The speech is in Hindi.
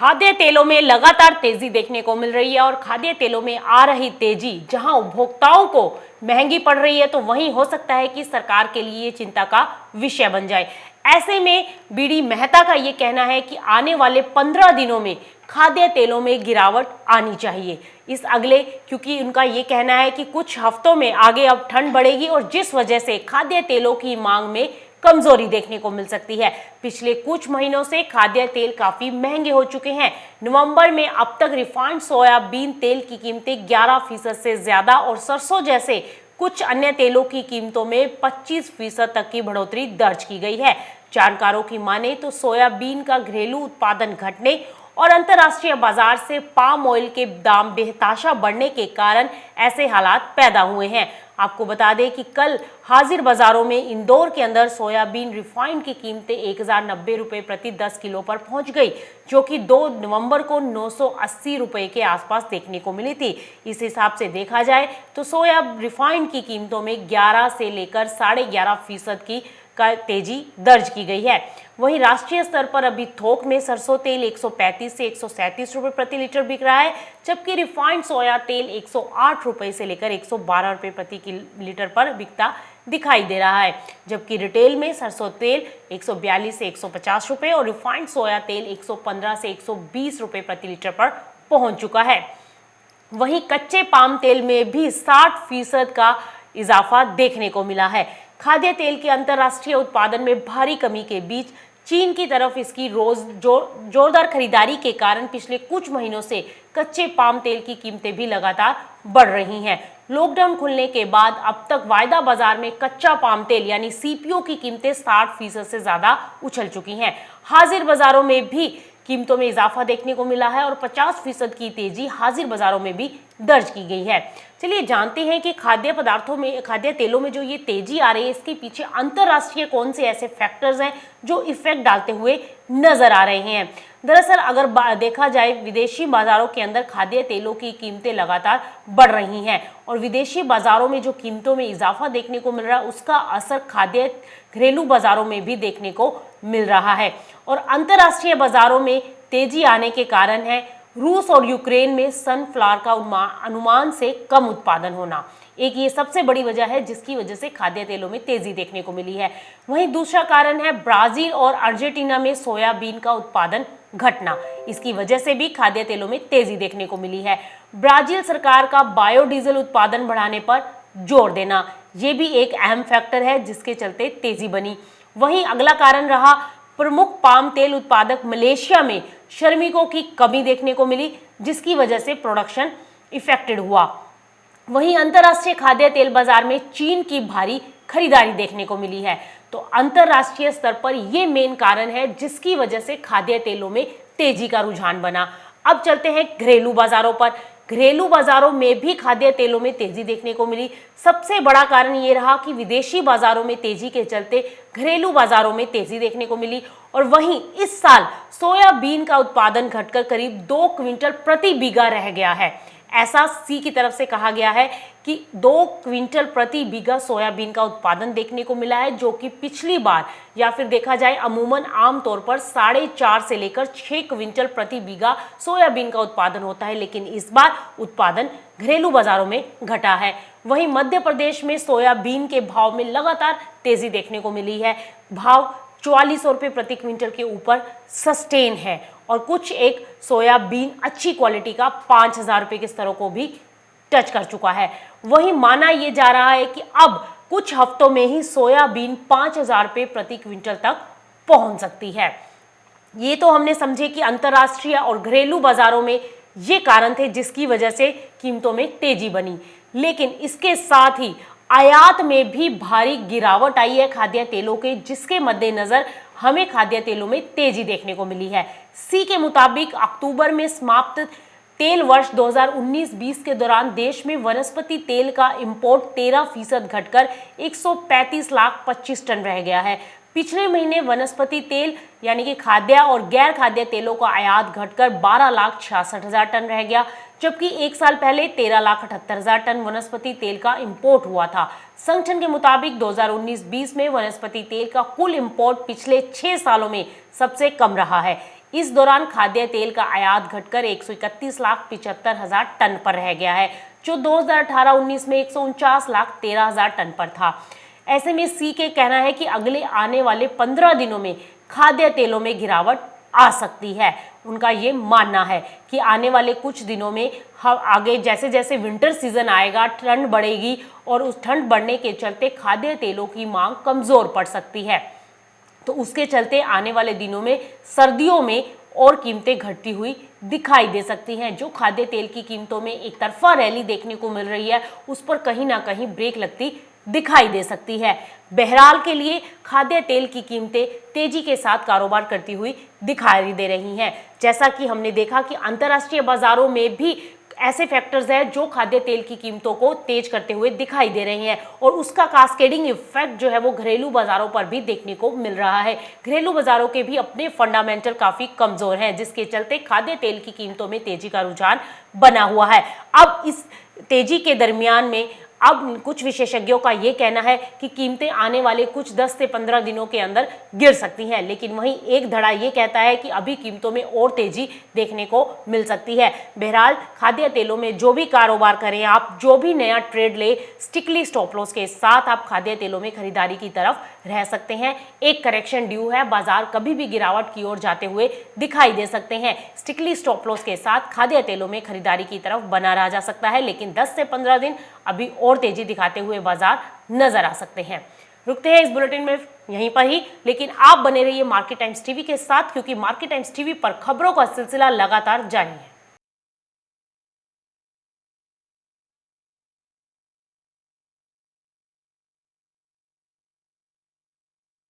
खाद्य तेलों में लगातार तेजी देखने को मिल रही है और खाद्य तेलों में आ रही तेजी जहां उपभोक्ताओं को महंगी पड़ रही है तो वहीं हो सकता है कि सरकार के लिए चिंता का विषय बन जाए। ऐसे में बीडी मेहता का ये कहना है कि आने वाले 15 दिनों में खाद्य तेलों में गिरावट आनी चाहिए। इस अगले क्योंकि उनका ये कहना है कि कुछ हफ्तों में आगे अब ठंड बढ़ेगी और जिस वजह से खाद्य तेलों की मांग में कमजोरी देखने को मिल सकती है। पिछले कुछ महीनों से खाद्य तेल काफी महंगे हो चुके हैं। नवंबर में अब तक रिफाइंड सोयाबीन तेल की कीमतें 11% से ज्यादा और सरसों जैसे कुछ अन्य तेलों की कीमतों में 25% तक की बढ़ोतरी दर्ज की गई है। जानकारों की माने तो सोयाबीन का घरेलू उत्पादन घटने और अंतर्राष्ट्रीय बाजार से पाम ऑयल के दाम बेतहाशा बढ़ने के कारण ऐसे हालात पैदा हुए हैं। आपको बता दें कि कल हाजिर बाजारों में इंदौर के अंदर सोयाबीन रिफाइंड की कीमतें 1090 रुपये प्रति 10 किलो पर पहुंच गई, जो कि 2 नवंबर को 980 रुपये के आसपास देखने को मिली थी। इस हिसाब से देखा जाए तो सोया रिफाइंड की कीमतों में 11 से लेकर 11.5% की तेजी दर्ज की गई है। वहीं राष्ट्रीय स्तर पर अभी थोक में सरसों तेल 135 से 137 रुपये प्रति लीटर बिक रहा है, जबकि रिफाइंड सोया तेल 108 रुपये से लेकर 112 रुपये प्रति लीटर पर बिकता दिखाई दे रहा है। जबकि रिटेल में सरसों तेल 142 से 150 रुपये और रिफाइंड सोया तेल 115 से 120 रुपये प्रति लीटर पर पहुंच चुका है। वहीं कच्चे पाम तेल में भी 60% का इजाफा देखने को मिला है। खाद्य तेल के अंतर्राष्ट्रीय उत्पादन में भारी कमी के बीच चीन की तरफ इसकी जोरदार खरीदारी के कारण पिछले कुछ महीनों से कच्चे पाम तेल की कीमतें भी लगातार बढ़ रही हैं। लॉकडाउन खुलने के बाद अब तक वायदा बाजार में कच्चा पाम तेल यानी सीपीओ की कीमतें 60% से ज्यादा उछल चुकी हैं। हाजिर बाजारों में भी कीमतों में इजाफा देखने को मिला है और 50% की तेजी हाजिर बाजारों में भी दर्ज की गई है। चलिए जानते हैं कि खाद्य तेलों में जो ये तेजी आ रही है इसके पीछे अंतरराष्ट्रीय कौन से ऐसे फैक्टर्स हैं जो इफेक्ट डालते हुए नजर आ रहे हैं। दरअसल अगर देखा जाए विदेशी बाजारों के अंदर खाद्य तेलों की कीमतें लगातार बढ़ रही हैं और विदेशी बाजारों में जो कीमतों में इजाफा देखने को मिल रहा है उसका असर घरेलू बाजारों में भी देखने को मिल रहा है। और अंतरराष्ट्रीय बाजारों में तेजी आने के कारण है रूस और यूक्रेन में सनफ्लावर का अनुमान से कम उत्पादन होना। एक ये सबसे बड़ी वजह है जिसकी वजह से खाद्य तेलों में तेजी देखने को मिली है। वहीं दूसरा कारण है ब्राजील और अर्जेंटीना में सोयाबीन का उत्पादन घटना। इसकी वजह से भी खाद्य तेलों में तेजी देखने को मिली है। ब्राजील सरकार का बायोडीजल उत्पादन बढ़ाने पर जोर देना, ये भी एक अहम फैक्टर है जिसके चलते तेजी बनी। वहीं अगला कारण रहा प्रमुख पाम तेल उत्पादक मलेशिया में श्रमिकों की कमी देखने को मिली, जिसकी वजह से प्रोडक्शन इफेक्टेड हुआ। वहीं अंतर्राष्ट्रीय खाद्य तेल बाजार में चीन की भारी खरीदारी देखने को मिली है। तो अंतर्राष्ट्रीय स्तर पर यह मेन कारण है जिसकी वजह से खाद्य तेलों में तेजी का रुझान बना। अब चलते हैं घरेलू बाजारों पर। घरेलू बाजारों में भी खाद्य तेलों में तेजी देखने को मिली। सबसे बड़ा कारण ये रहा कि विदेशी बाजारों में तेजी के चलते घरेलू बाजारों में तेजी देखने को मिली। और वहीं इस साल सोयाबीन का उत्पादन घटकर करीब 2 क्विंटल प्रति बीघा रह गया है। ऐसा सी की तरफ से कहा गया है कि 2 क्विंटल प्रति बीघा सोयाबीन का उत्पादन देखने को मिला है, जो कि पिछली बार या फिर देखा जाए अमूमन आमतौर पर 4.5 से लेकर 6 क्विंटल प्रति बीघा सोयाबीन का उत्पादन होता है, लेकिन इस बार उत्पादन घरेलू बाजारों में घटा है। वहीं मध्य प्रदेश में सोयाबीन के भाव में लगातार तेजी देखने को मिली है। भाव 4400 रुपये प्रति क्विंटल के ऊपर सस्टेन है और कुछ एक सोयाबीन अच्छी क्वालिटी का 5000 रुपये के स्तरों को भी टच कर चुका है। वहीं माना यह जा रहा है कि अब कुछ हफ्तों में ही सोयाबीन 5000 रुपये प्रति क्विंटल तक पहुंच सकती है। ये तो हमने समझे कि अंतर्राष्ट्रीय और घरेलू बाजारों में ये कारण थे जिसकी वजह से कीमतों में तेजी बनी, लेकिन इसके साथ ही आयात में भी भारी गिरावट आई है खाद्य तेलों के, जिसके मद्देनजर हमें खाद्य तेलों में तेजी देखने को मिली है। सी के मुताबिक अक्टूबर में समाप्त तेल वर्ष 2019-20 के दौरान देश में वनस्पति तेल का इंपोर्ट 13% घटकर 135 लाख 25 टन रह गया है। पिछले महीने वनस्पति तेल यानी कि खाद्य और गैर खाद्य तेलों का आयात घटकर 12,66,000 टन रह गया, जबकि एक साल पहले 13,78,000 टन वनस्पति तेल का इंपोर्ट हुआ था। संगठन के मुताबिक 2019-20 में वनस्पति तेल का कुल इंपोर्ट पिछले 6 सालों में सबसे कम रहा है। इस दौरान खाद्य तेल का आयात घटकर 131,75,000 टन पर रह गया है, जो 2018-19 में 149,13,000 टन पर था। ऐसे में सी के कहना है कि अगले आने वाले 15 दिनों में खाद्य तेलों में गिरावट आ सकती है। उनका ये मानना है कि आने वाले कुछ दिनों में हम आगे जैसे जैसे विंटर सीजन आएगा, ठंड बढ़ेगी और उस ठंड बढ़ने के चलते खाद्य तेलों की मांग कमजोर पड़ सकती है। तो उसके चलते आने वाले दिनों में सर्दियों में और कीमतें घटती हुई दिखाई दे सकती हैं। जो खाद्य तेल की कीमतों में एक तरफा रैली देखने को मिल रही है, उस पर कहीं ना कहीं ब्रेक लगती दिखाई दे सकती है। बहरहाल के लिए खाद्य तेल की कीमतें तेजी के साथ कारोबार करती हुई दिखाई दे रही हैं। जैसा कि हमने देखा कि अंतर्राष्ट्रीय बाजारों में भी ऐसे फैक्टर्स हैं जो खाद्य तेल की कीमतों को तेज करते हुए दिखाई दे रहे हैं और उसका कास्केडिंग इफेक्ट जो है वो घरेलू बाजारों पर भी देखने को मिल रहा है। घरेलू बाजारों के भी अपने फंडामेंटल काफी कमजोर हैं, जिसके चलते खाद्य तेल की कीमतों में तेजी का रुझान बना हुआ है। अब इस तेजी के दरमियान में अब कुछ विशेषज्ञों का यह कहना है कि कीमतें आने वाले कुछ 10 से 15 दिनों के अंदर गिर सकती हैं, लेकिन वहीं एक धड़ा यह कहता है कि अभी कीमतों में और तेजी देखने को मिल सकती है। बहरहाल खाद्य तेलों में जो भी कारोबार करें आप, जो भी नया ट्रेड ले, स्ट्रिक्टली स्टॉप लॉस के साथ आप खाद्य तेलों में खरीदारी की तरफ रह सकते हैं। एक करेक्शन ड्यू है, बाजार कभी भी गिरावट की ओर जाते हुए दिखाई दे सकते हैं। स्ट्रिक्टली स्टॉप लॉस के साथ खाद्य तेलों में खरीदारी की तरफ बना रहा जा सकता है, लेकिन 10 से 15 दिन अभी और तेजी दिखाते हुए बाजार नजर आ सकते हैं। रुकते हैं इस बुलेटिन में यहीं पर ही, लेकिन आप बने रहिए मार्केट टाइम्स टीवी के साथ, क्योंकि मार्केट टाइम्स टीवी पर खबरों का सिलसिला लगातार जारी है।